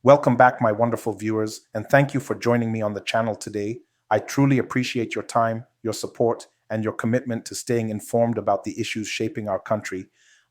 Welcome back, my wonderful viewers, and thank you for joining me on the channel today. I truly appreciate your time, your support, and your commitment to staying informed about the issues shaping our country.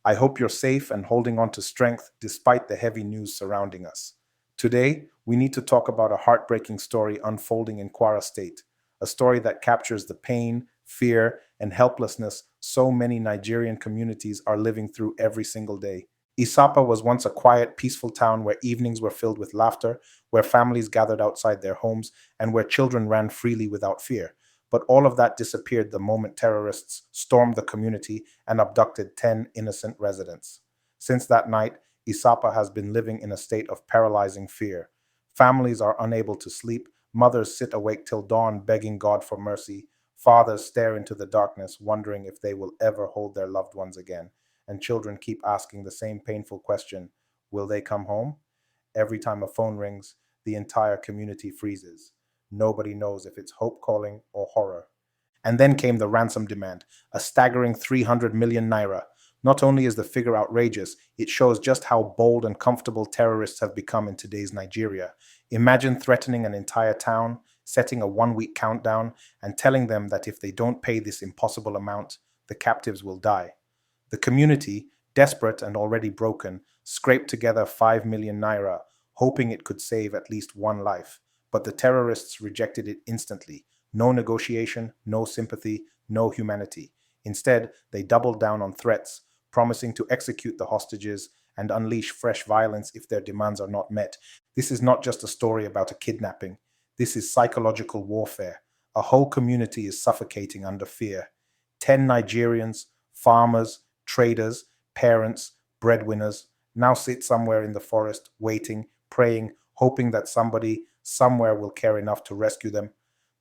I hope you're safe and holding on to strength despite the heavy news surrounding us. Today, we need to talk about a heartbreaking story unfolding in Kwara State, a story that captures the pain, fear, and helplessness so many Nigerian communities are living through every single day. Isapa was once a quiet, peaceful town where evenings were filled with laughter, where families gathered outside their homes, and where children ran freely without fear. But all of that disappeared the moment terrorists stormed the community and abducted 10 innocent residents. Since that night, Isapa has been living in a state of paralyzing fear. Families are unable to sleep, mothers sit awake till dawn begging God for mercy, fathers stare into the darkness wondering if they will ever hold their loved ones again, and children keep asking the same painful question: will they come home? Every time a phone rings, the entire community freezes. Nobody knows if it's hope calling or horror. And then came the ransom demand, a staggering 300 million naira. Not only is the figure outrageous, it shows just how bold and comfortable terrorists have become in today's Nigeria. Imagine threatening an entire town, setting a 1 week countdown, and telling them that if they don't pay this impossible amount, the captives will die. The community, desperate and already broken, scraped together 5 million naira, hoping it could save at least one life. But the terrorists rejected it instantly. No negotiation, no sympathy, no humanity. Instead, they doubled down on threats, promising to execute the hostages and unleash fresh violence if their demands are not met. This is not just a story about a kidnapping. This is psychological warfare. A whole community is suffocating under fear. 10 Nigerians, farmers, traders, parents, breadwinners, now sit somewhere in the forest, waiting, praying, hoping that somebody, somewhere will care enough to rescue them.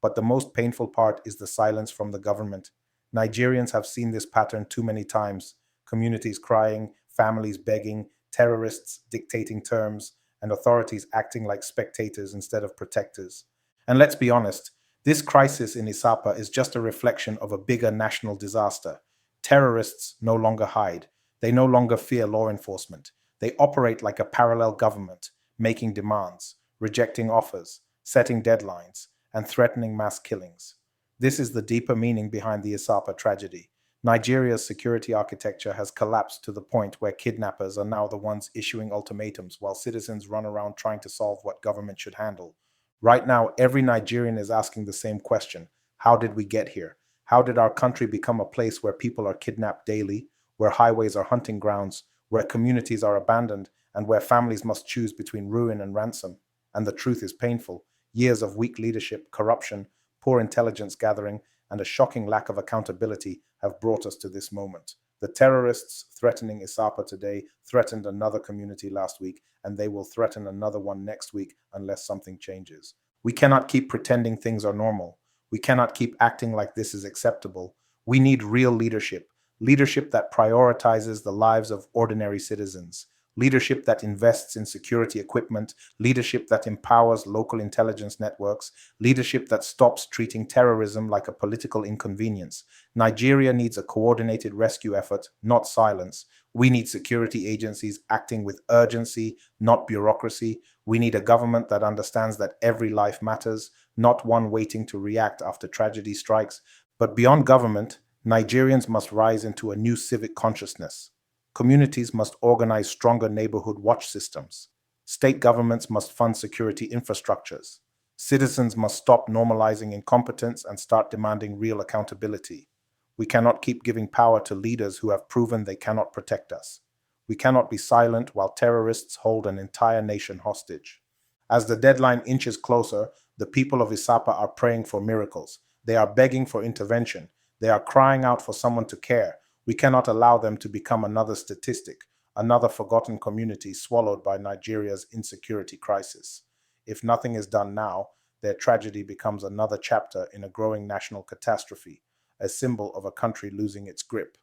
But the most painful part is the silence from the government. Nigerians have seen this pattern too many times. Communities crying, families begging, terrorists dictating terms, and authorities acting like spectators instead of protectors. And let's be honest, this crisis in Isapa is just a reflection of a bigger national disaster. Terrorists no longer hide. They no longer fear law enforcement. They operate like a parallel government, making demands, rejecting offers, setting deadlines, and threatening mass killings. This is the deeper meaning behind the Isapa tragedy. Nigeria's security architecture has collapsed to the point where kidnappers are now the ones issuing ultimatums while citizens run around trying to solve what government should handle. Right now, every Nigerian is asking the same question: how did we get here? How did our country become a place where people are kidnapped daily, where highways are hunting grounds, where communities are abandoned, and where families must choose between ruin and ransom? And the truth is painful. Years of weak leadership, corruption, poor intelligence gathering, and a shocking lack of accountability have brought us to this moment. The terrorists threatening Isapa today threatened another community last week, and they will threaten another one next week unless something changes. We cannot keep pretending things are normal. We cannot keep acting like this is acceptable. We need real leadership, leadership that prioritizes the lives of ordinary citizens, leadership that invests in security equipment, leadership that empowers local intelligence networks, leadership that stops treating terrorism like a political inconvenience. Nigeria needs a coordinated rescue effort, not silence. We need security agencies acting with urgency, not bureaucracy. We need a government that understands that every life matters, not one waiting to react after tragedy strikes. But beyond government, Nigerians must rise into a new civic consciousness. Communities must organize stronger neighborhood watch systems. State governments must fund security infrastructures. Citizens must stop normalizing incompetence and start demanding real accountability. We cannot keep giving power to leaders who have proven they cannot protect us. We cannot be silent while terrorists hold an entire nation hostage. As the deadline inches closer, the people of Isapa are praying for miracles. They are begging for intervention. They are crying out for someone to care. We cannot allow them to become another statistic, another forgotten community swallowed by Nigeria's insecurity crisis. If nothing is done now, their tragedy becomes another chapter in a growing national catastrophe, a symbol of a country losing its grip.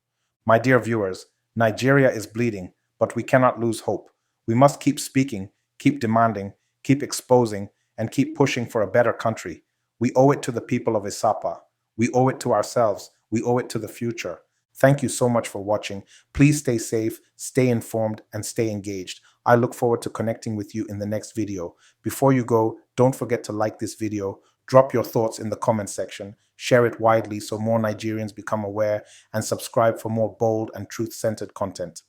My dear viewers, Nigeria is bleeding, but we cannot lose hope. We must keep speaking, keep demanding, keep exposing, and keep pushing for a better country. We owe it to the people of Isapa. We owe it to ourselves. We owe it to the future. Thank you so much for watching. Please stay safe, stay informed, and stay engaged. I look forward to connecting with you in the next video. Before you go, don't forget to like this video, drop your thoughts in the comment section, share it widely so more Nigerians become aware, and subscribe for more bold and truth-centered content.